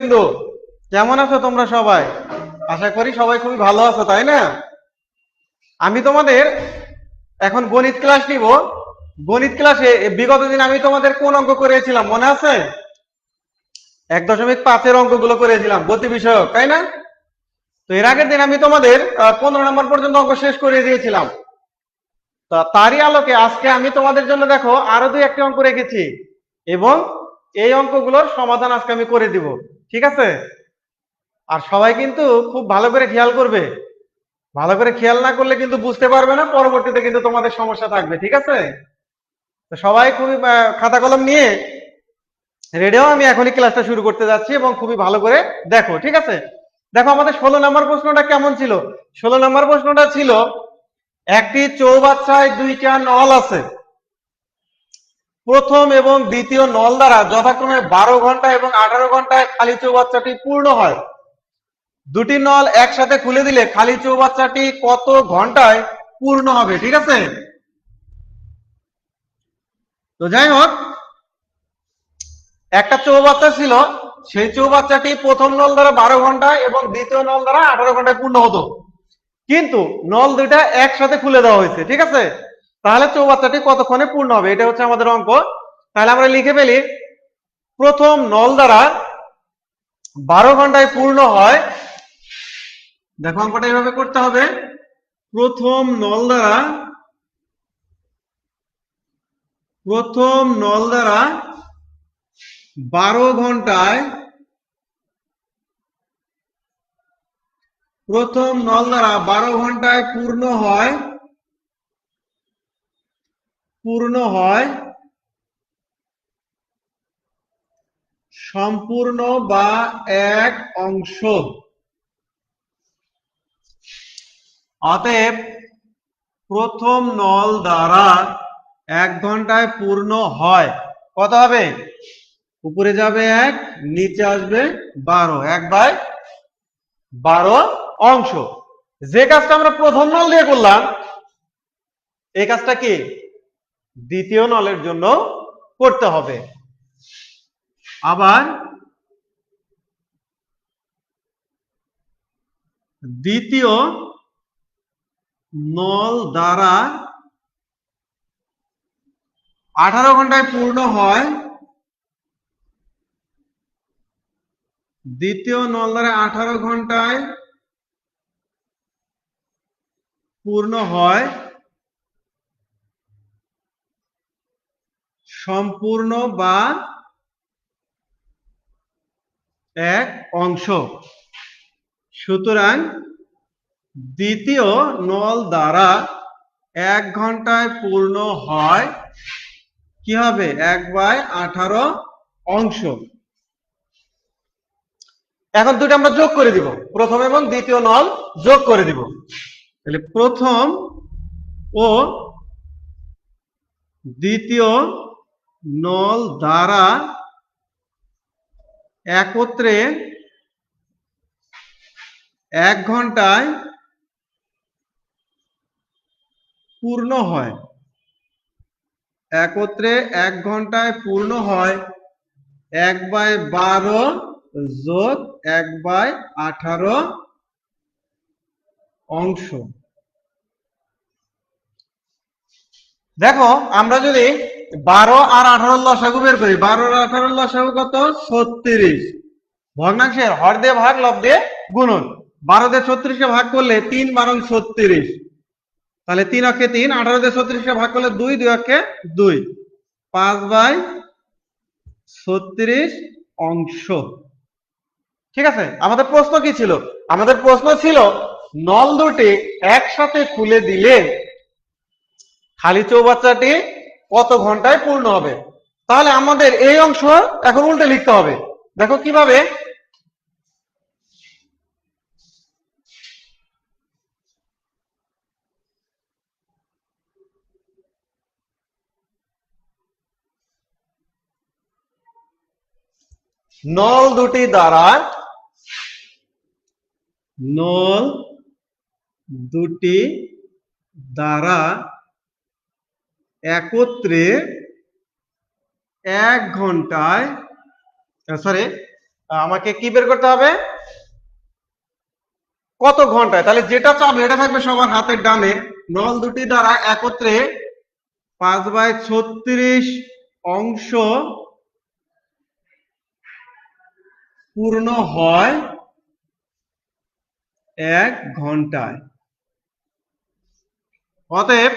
বন্ধু, কেমন আছো তোমরা সবাই? আশা করি সবাই খুবই ভালো আছো, তাই না? আমি তোমাদের এখন গণিত ক্লাস নিব। গণিত ক্লাসে বিগত দিন আমি তোমাদের কোন অঙ্ক করেছিলাম মনে আছে? 1.5-এর অঙ্কগুলো করেছিলাম, গতি বিষয়ক, তাই না? তো এর আগের দিন আমি তোমাদের 15 নম্বর পর্যন্ত অঙ্ক শেষ করে দিয়েছিলাম। তা তারই আলোকে আজকে আমি তোমাদের জন্য দেখো আরো দুই একটি অঙ্ক রেখেছি, এবং এই অঙ্কগুলোর সমাধান আজকে আমি করে দিব। ঠিক আছে? আর সবাই কিন্তু খুব ভালো করে খেয়াল করবে। ভালো করে খেয়াল না করলে কিন্তু বুঝতে পারবে না, পরবর্তীতে কিন্তু তোমাদের সমস্যা থাকবে। ঠিক আছে? তো সবাই খুবই খাতা কলম নিয়ে রেডিও, আমি এখনই ক্লাসটা শুরু করতে যাচ্ছি, এবং খুবই ভালো করে দেখো। ঠিক আছে? দেখো আমাদের 16 নম্বর প্রশ্নটা কেমন ছিল। 16 নম্বর প্রশ্নটা ছিল, একটি চৌবাচ্চায় দুইটা নল আছে। প্রথম এবং দ্বিতীয় নল দ্বারা যথাক্রমে 12 ঘন্টা এবং 18 ঘন্টায় খালি চৌবাচ্চাটি পূর্ণ হয়। দুটি নল একসাথে খুলে দিলে খালি চৌবাচ্চাটি কত ঘন্টায় পূর্ণ হবে? ঠিক আছে? তো যাই হোক, একটা চৌবাচ্চা ছিল, সেই চৌবাচ্চাটি প্রথম নল দ্বারা 12 ঘন্টায় এবং দ্বিতীয় নল দ্বারা 18 ঘন্টায় পূর্ণ হতো। কিন্তু নল দুইটা একসাথে খুলে দেওয়া হয়েছে। ঠিক আছে? তাহলে চৌবাচ্চাটি কতক্ষণে পূর্ণ হবে? এটা হচ্ছে আমাদের অঙ্ক। তাহলে আমরা লিখে ফেলি, প্রথম নল দ্বারা 12 ঘন্টায় পূর্ণ হয়। দেখো অঙ্কটা এইভাবে করতে হবে, প্রথম নল দ্বারা 12 ঘন্টায়, প্রথম নল দ্বারা 12 ঘন্টায় পূর্ণ হয় সম্পূর্ণ বা এক অংশ। অতএব প্রথম নল দ্বারা 1 ঘন্টায় পূর্ণ হয়, কত হবে? উপরে যাবে 1, নিচে আসবে 12, 1/12 অংশ। যে কাজটা আমরা প্রথম নল দিয়ে করলাম, এই কাজটা কি দ্বিতীয় নলের জন্য করতে হবে। আবার দ্বিতীয় নল দ্বারা 18 ঘন্টায় পূর্ণ হয়, দ্বিতীয় নল দ্বারা 18 ঘন্টায় পূর্ণ হয় সম্পূর্ণ বা এক অংশ। সুতরাং দ্বিতীয় নল দ্বারা 1 ঘন্টায় পূর্ণ হয়, কি হবে? 1/18 অংশ। এখন দুটো আমরা যোগ করে দিব, প্রথম এবং দ্বিতীয় নল যোগ করে দিব। তাহলে প্রথম ও দ্বিতীয় নল দ্বারা একত্রে 1 ঘন্টায় পূর্ণ হয়, একত্রে 1 ঘন্টায় পূর্ণ হয় 1/12 যোগ 1/18 অংশ। দেখো আমরা যদি 12 আর 18 লসাগু বের করি, 12 আর 18 লসাগু কত? 36। ভগ্নাংশের হর দিয়ে ভাগ, লব দিয়ে গুণন। 12 দিয়ে 36কে ভাগ করলে 3 × 36, তাহলে 3 অক্ষে 3, 18 দিয়ে 36কে ভাগ করলে 2, 2 অক্ষে 2, 5/36 অংশ। ঠিক আছে? আমাদের প্রশ্ন কি ছিল? আমাদের প্রশ্ন ছিল, নল দুটি একসাথে খুলে দিলে খালি চৌবাচ্চাটি কত ঘন্টায় পূর্ণ হবে? তাহলে আমাদের এই অংশ এখন উল্টে লিখতে হবে। দেখো কিভাবে। নল দুটি দ্বারা, নল দুটি দ্বারা একত্রে 1 ঘন্টায়, সরি, আমাকে কি বের করতে হবে, কত ঘন্টায়। তাহলে যেটা চাবে এটা থাকবে সবার হাতের ডানে। নল দুটি দ্বারা একত্রে 5/36 অংশ পূর্ণ হয় 1 ঘন্টায়। অতএব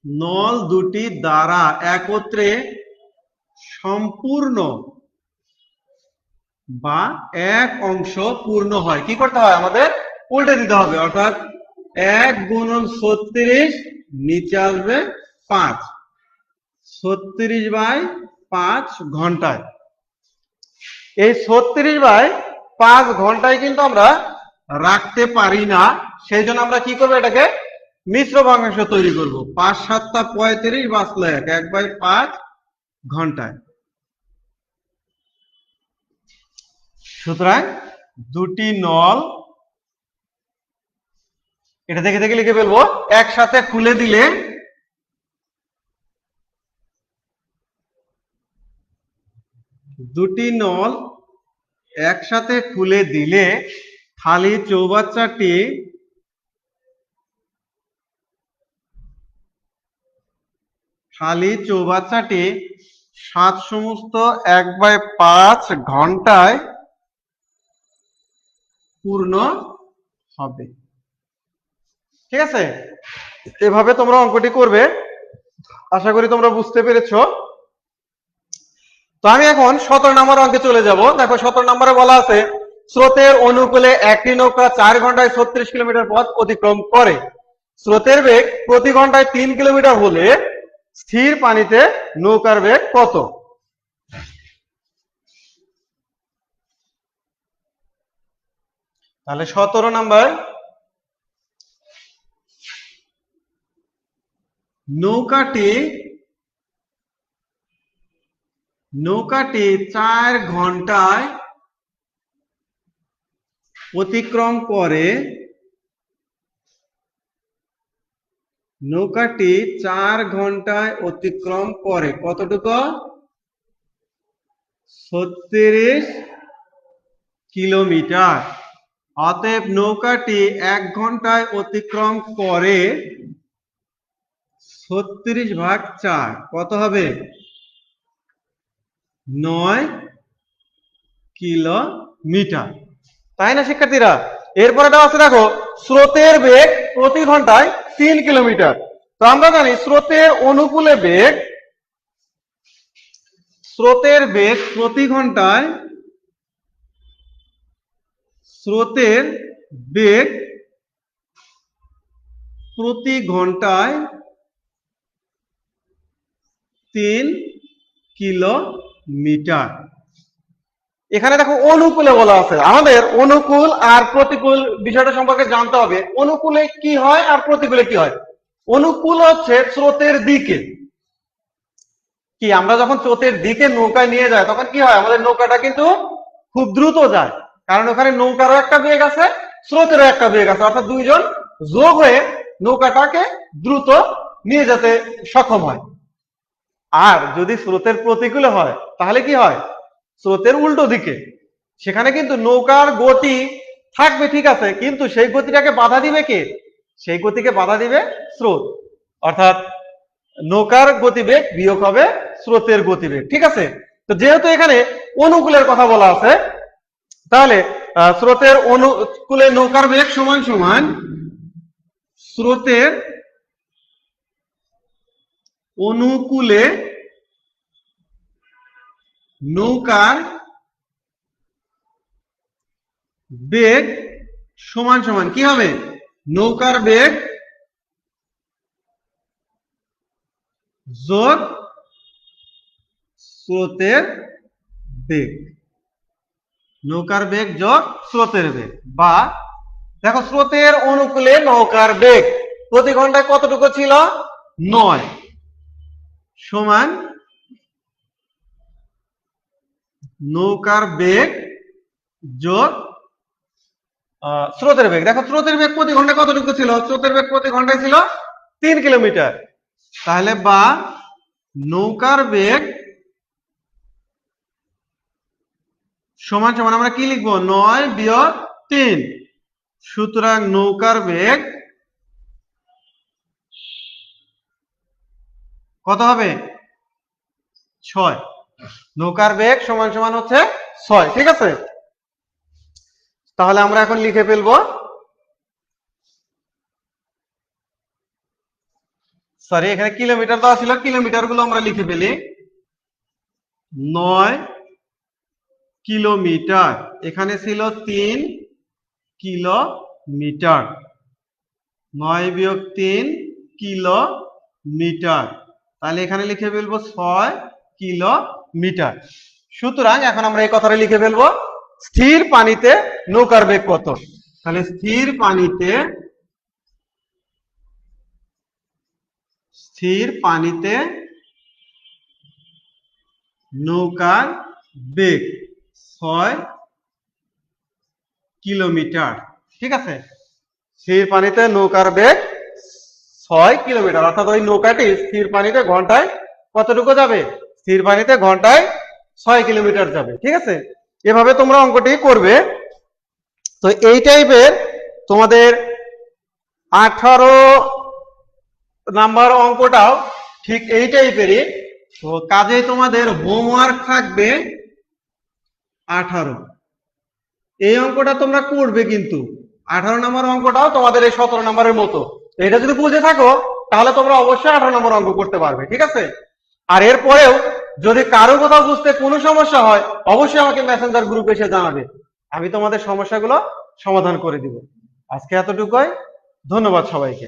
নল দুটি দ্বারা একত্রে সম্পূর্ণ বা এক অংশ পূর্ণ হয়, কি করতে হয় আমাদের, উল্টে দিতে হবে। অর্থাৎ 1 × 36 নিচে আসবে 5, 36/5 ঘন্টায়। এই 36/5 ঘন্টায় কিন্তু আমরা রাখতে পারি না, সেই জন্য আমরা কি করবো, এটাকে মিশ্র ভগ্নাংশ তৈরি করব। 5 × 7 = 35 বাঁচলো 1/5 ঘন্টায়। সুতরাং দুটি নল, এটা দেখে দেখে লিখে ফেলবো, একসাথে খুলে দিলে দুটি নল একসাথে খুলে দিলে খালি চৌবাচ্চাটি খালি চৌবাচ্চাটি 7 সমস্ত 1/5 ঘন্টায় পূর্ণ হবে। ঠিক আছে, এভাবে তোমরা অঙ্কটি করবে, আশা করি তোমরা বুঝতে পেরেছো। তো আমি এখন 17 নম্বর অঙ্কে চলে যাব। দেখো 17 নম্বরে বলা আছে, স্রোতের অনুকূলে একটি নৌকা 4 ঘন্টায় 36 কিলোমিটার পথ অতিক্রম করে। স্রোতের বেগ প্রতি ঘন্টায় 3 কিলোমিটার হলে স্থির পানিতে নৌকার বেগ কত? তাহলে 17 নম্বর, নৌকাটি 4 ঘন্টায় অতিক্রম করে। নৌকাটি 4 ঘন্টায় অতিক্রম করে কতটুকু? 36 কিলোমিটার। অতএব নৌকাটি 1 ঘন্টায় অতিক্রম করে 36/4, কত হবে? 9 কিলোমিটার। তাই না শিক্ষার্থীরা? এরপরে দেওয়া আছে, দেখো স্রোতের বেগ প্রতি ঘন্টায় 3 কিলোমিটার। তো আমরা জানি স্রোতের অনুকূলে বেগ, স্রোতের বেগ প্রতি ঘন্টায়, স্রোতের বেগ প্রতি ঘন্টায় 3 কিলোমিটার। এখানে দেখো অনুকূলে বলা আছে, আমাদের অনুকূল আর প্রতিকূল বিষয়টা সম্পর্কে জানতে হবে। অনুকূলে কি হয় আর প্রতিকূলে কি হয়? অনুকূল হচ্ছে স্রোতের দিকে। কি আমরা যখন স্রোতের দিকে নৌকায় নিয়ে যাই তখন কি হয়, আমাদের নৌকাটা কিন্তু খুব দ্রুত যায়, কারণ ওখানে নৌকারও একটা বেগ আছে, স্রোতেরও একটা বেগ আছে, অর্থাৎ দুইজন যোগ হয়ে নৌকাটাকে দ্রুত নিয়ে যেতে সক্ষম হয়। আর যদি স্রোতের প্রতিকূলে হয় তাহলে কি হয়, স্রোতের উল্টো দিকে, সেখানে কিন্তু নৌকার গতি থাকবে ঠিক আছে, কিন্তু সেই গতিটাকে বাধা দিবে কে? সেই গতিকে বাধা দিবে স্রোত। অর্থাৎ নৌকার গতিবেগ বিয়োগ হবে স্রোতের গতিবেগ। ঠিক আছে, তো যেহেতু এখানে অনুকূলের কথা বলা আছে, তাহলে স্রোতের অনুকূলে নৌকার বেগ সমান সমান স্রোতের অনুকূলে নৌকার বেগ সমান সমান কি হবে, নৌকার বেগ যোগ স্রোতের বেগ। নৌকার বেগ যোগ স্রোতের বেগ, বা দেখো স্রোতের অনুকূলে নৌকার বেগ প্রতি ঘন্টায় কতটুকু ছিল, 9, সমান নৌকার বেগ যোগ স্রোতের বেগ। দেখো স্রোতের বেগ প্রতি ঘন্টায় কতটুকু ছিল, স্রোতের বেগ প্রতি ঘন্টায় ছিল 3 কিলোমিটার। তাহলে বা নৌকার বেগ সমান সমান আমরা কি লিখবো 9 বিয়োগ 3। সুতরাং নৌকার বেগ কত হবে 6। নৌকার বেগ সমান সমান হচ্ছে 6, ঠিক আছে। তাহলে আমরা এখন লিখে ফেলবো, সরি এখানে কিলোমিটার দেওয়া ছিল, কিলোমিটার গুলো আমরা লিখে ফেলি। 9 কিলোমিটার, এখানে ছিল 3 কিলোমিটার। 9 বিয়োগ 3 কিলোমিটার, তাহলে এখানে লিখে ফেলবো 6 কিলোমিটার। সুতরাং এখন আমরা এই কথাটা লিখে ফেলবো, স্থির পানিতে নৌকার বেগ কত। তাহলে স্থির পানিতে নৌকার বেগ 6 কিলোমিটার, ঠিক আছে। স্থির পানিতে নৌকার বেগ 6 কিলোমিটার, অর্থাৎ ওই নৌকাটি স্থির পানিতে ঘন্টায় কতটুকু যাবে, স্থির পানিতে ঘন্টায় 6 কিলোমিটার যাবে, ঠিক আছে। এভাবে তোমরা অঙ্কটি করবে। তো এই টাইপের তোমাদের 18 নাম্বার অঙ্কটাও ঠিক এই টাইপেরই। তো কাজে তোমাদের হোমওয়ার্ক থাকবে 18। এই অঙ্কটা তোমরা করবে, কিন্তু 18 নম্বর অঙ্কটাও তোমাদের এই 17 নম্বরের মতো। এটা যদি বুঝে থাকো তাহলে তোমরা অবশ্যই 18 নম্বর অঙ্ক করতে পারবে, ঠিক আছে। আর এরপরেও যদি কারো কোথাও বুঝতে কোনো সমস্যা হয় অবশ্যই আমাকে মেসেঞ্জার গ্রুপে এসে জানাবে, আমি তোমাদের সমস্যাগুলো সমাধান করে দিব। আজকে এতটুকুই, ধন্যবাদ সবাইকে।